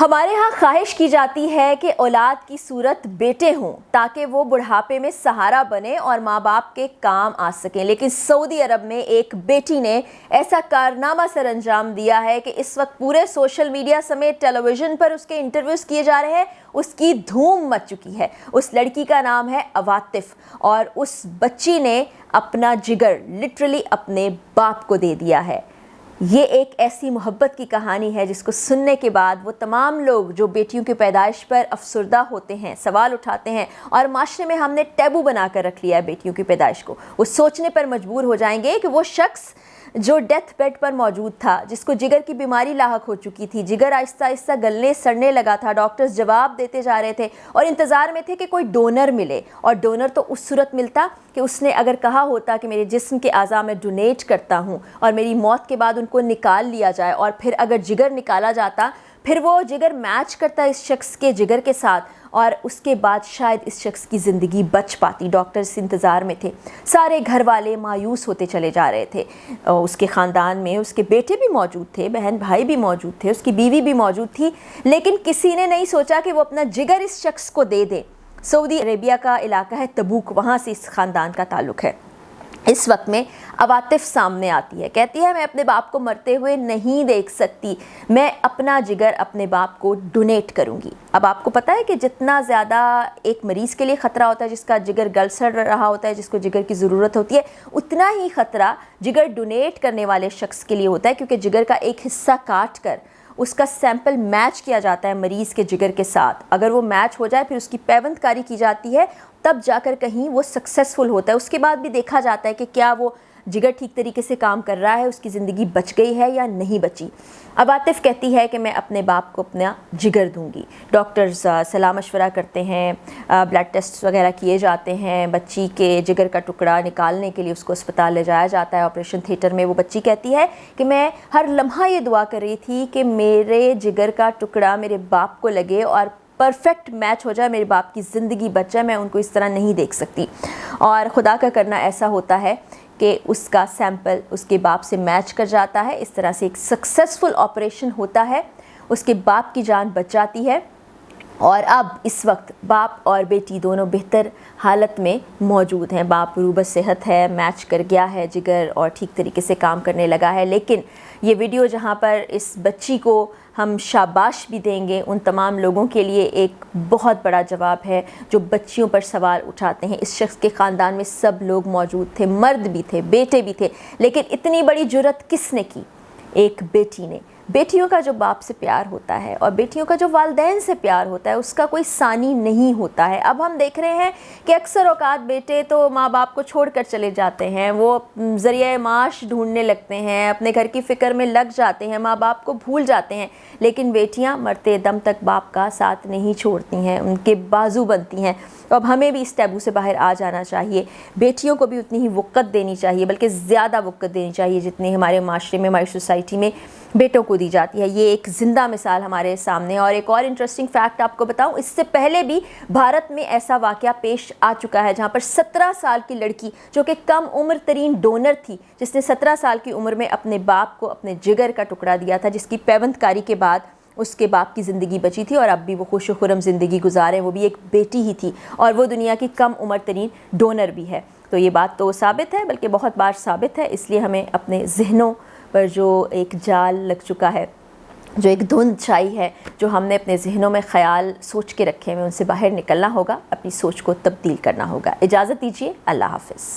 ہمارے ہاں خواہش کی جاتی ہے کہ اولاد کی صورت بیٹے ہوں تاکہ وہ بڑھاپے میں سہارا بنے اور ماں باپ کے کام آ سکیں، لیکن سعودی عرب میں ایک بیٹی نے ایسا کارنامہ سر انجام دیا ہے کہ اس وقت پورے سوشل میڈیا سمیت ٹیلی ویژن پر اس کے انٹرویوز کیے جا رہے ہیں۔ اس کی دھوم مچ چکی ہے۔ اس لڑکی کا نام ہے عواطف اور اس بچی نے اپنا جگر لٹرلی اپنے باپ کو دے دیا ہے۔ یہ ایک ایسی محبت کی کہانی ہے جس کو سننے کے بعد وہ تمام لوگ جو بیٹیوں کی پیدائش پر افسردہ ہوتے ہیں، سوال اٹھاتے ہیں اور معاشرے میں ہم نے ٹیبو بنا کر رکھ لیا ہے بیٹیوں کی پیدائش کو، وہ سوچنے پر مجبور ہو جائیں گے کہ وہ شخص جو ڈیتھ بیڈ پر موجود تھا، جس کو جگر کی بیماری لاحق ہو چکی تھی، جگر آہستہ آہستہ گلنے سڑنے لگا تھا، ڈاکٹرز جواب دیتے جا رہے تھے اور انتظار میں تھے کہ کوئی ڈونر ملے، اور ڈونر تو اس صورت ملتا کہ اس نے اگر کہا ہوتا کہ میرے جسم کے اعضاء میں ڈونیٹ کرتا ہوں اور میری موت کے بعد ان کو نکال لیا جائے، اور پھر اگر جگر نکالا جاتا پھر وہ جگر میچ کرتا اس شخص کے جگر کے ساتھ اور اس کے بعد شاید اس شخص کی زندگی بچ پاتی۔ ڈاکٹرز انتظار میں تھے، سارے گھر والے مایوس ہوتے چلے جا رہے تھے۔ اس کے خاندان میں اس کے بیٹے بھی موجود تھے، بہن بھائی بھی موجود تھے، اس کی بیوی بھی موجود تھی، لیکن کسی نے نہیں سوچا کہ وہ اپنا جگر اس شخص کو دے دے۔ سعودی عربیہ کا علاقہ ہے تبوک، وہاں سے اس خاندان کا تعلق ہے۔ اس وقت میں عواطف سامنے آتی ہے، کہتی ہے میں اپنے باپ کو مرتے ہوئے نہیں دیکھ سکتی، میں اپنا جگر اپنے باپ کو ڈونیٹ کروں گی۔ اب آپ کو پتہ ہے کہ جتنا زیادہ ایک مریض کے لیے خطرہ ہوتا ہے جس کا جگر گل سڑ رہا ہوتا ہے، جس کو جگر کی ضرورت ہوتی ہے، اتنا ہی خطرہ جگر ڈونیٹ کرنے والے شخص کے لیے ہوتا ہے، کیونکہ جگر کا ایک حصہ کاٹ کر اس کا سیمپل میچ کیا جاتا ہے مریض کے جگر کے ساتھ۔ اگر وہ میچ ہو جائے پھر اس کی پیوند کاری کی جاتی ہے، تب جا کر کہیں وہ سکسیسفل ہوتا ہے۔ اس کے بعد بھی دیکھا جاتا ہے کہ کیا وہ جگر ٹھیک طریقے سے کام کر رہا ہے، اس کی زندگی بچ گئی ہے یا نہیں بچی۔ عواطف کہتی ہے کہ میں اپنے باپ کو اپنا جگر دوں گی۔ ڈاکٹرز صلاح مشورہ کرتے ہیں، بلڈ ٹیسٹ وغیرہ کیے جاتے ہیں، بچی کے جگر کا ٹکڑا نکالنے کے لیے اس کو اسپتال لے جایا جاتا ہے آپریشن تھیٹر میں۔ وہ بچی کہتی ہے کہ میں ہر لمحہ یہ دعا کر رہی تھی کہ میرے جگر کا ٹکڑا میرے باپ کو لگے اور پرفیکٹ میچ ہو جائے، میرے باپ کی زندگی بچ جائے، میں ان کو اس طرح نہیں دیکھ سکتی۔ اور خدا کا کرنا ایسا ہوتا ہے کہ اس کا سیمپل اس کے باپ سے میچ کر جاتا ہے، اس طرح سے ایک سکسیسفل آپریشن ہوتا ہے، اس کے باپ کی جان بچ جاتی ہے، اور اب اس وقت باپ اور بیٹی دونوں بہتر حالت میں موجود ہیں۔ باپ روبہ صحت ہے، میچ کر گیا ہے جگر اور ٹھیک طریقے سے کام کرنے لگا ہے۔ لیکن یہ ویڈیو جہاں پر اس بچی کو ہم شاباش بھی دیں گے، ان تمام لوگوں کے لیے ایک بہت بڑا جواب ہے جو بچیوں پر سوال اٹھاتے ہیں۔ اس شخص کے خاندان میں سب لوگ موجود تھے، مرد بھی تھے، بیٹے بھی تھے، لیکن اتنی بڑی جرأت کس نے کی؟ ایک بیٹی نے۔ بیٹیوں کا جو باپ سے پیار ہوتا ہے اور بیٹیوں کا جو والدین سے پیار ہوتا ہے اس کا کوئی ثانی نہیں ہوتا ہے۔ اب ہم دیکھ رہے ہیں کہ اکثر اوقات بیٹے تو ماں باپ کو چھوڑ کر چلے جاتے ہیں، وہ ذریعہ معاش ڈھونڈنے لگتے ہیں، اپنے گھر کی فکر میں لگ جاتے ہیں، ماں باپ کو بھول جاتے ہیں، لیکن بیٹیاں مرتے دم تک باپ کا ساتھ نہیں چھوڑتی ہیں، ان کے بازو بنتی ہیں۔ تو اب ہمیں بھی اس ٹیبو سے باہر آ جانا چاہیے، بیٹیوں کو بھی اتنی ہی وقت دینی چاہیے، بلکہ زیادہ وقت دینی چاہیے جتنی ہمارے معاشرے میں، ہماری سوسائٹی میں بیٹوں کو دی جاتی ہے۔ یہ ایک زندہ مثال ہمارے سامنے۔ اور ایک اور انٹرسٹنگ فیکٹ آپ کو بتاؤں، اس سے پہلے بھی بھارت میں ایسا واقعہ پیش آ چکا ہے جہاں پر 17 سال کی لڑکی جو کہ کم عمر ترین ڈونر تھی، جس نے 17 سال کی عمر میں اپنے باپ کو اپنے جگر کا ٹکڑا دیا تھا، جس کی پیوند کاری کے بعد اس کے باپ کی زندگی بچی تھی اور اب بھی وہ خوش و خرم زندگی گزارے، وہ بھی ایک بیٹی ہی تھی، اور وہ دنیا کی کم عمر ترین ڈونر بھی ہے۔ تو یہ بات تو ثابت ہے، بلکہ بہت بار ثابت ہے، اس لیے ہمیں اپنے ذہنوں پر جو ایک جال لگ چکا ہے، جو ایک دھند چھائی ہے، جو ہم نے اپنے ذہنوں میں خیال سوچ کے رکھے ہوئے، ان سے باہر نکلنا ہوگا، اپنی سوچ کو تبدیل کرنا ہوگا۔ اجازت دیجیے، اللہ حافظ۔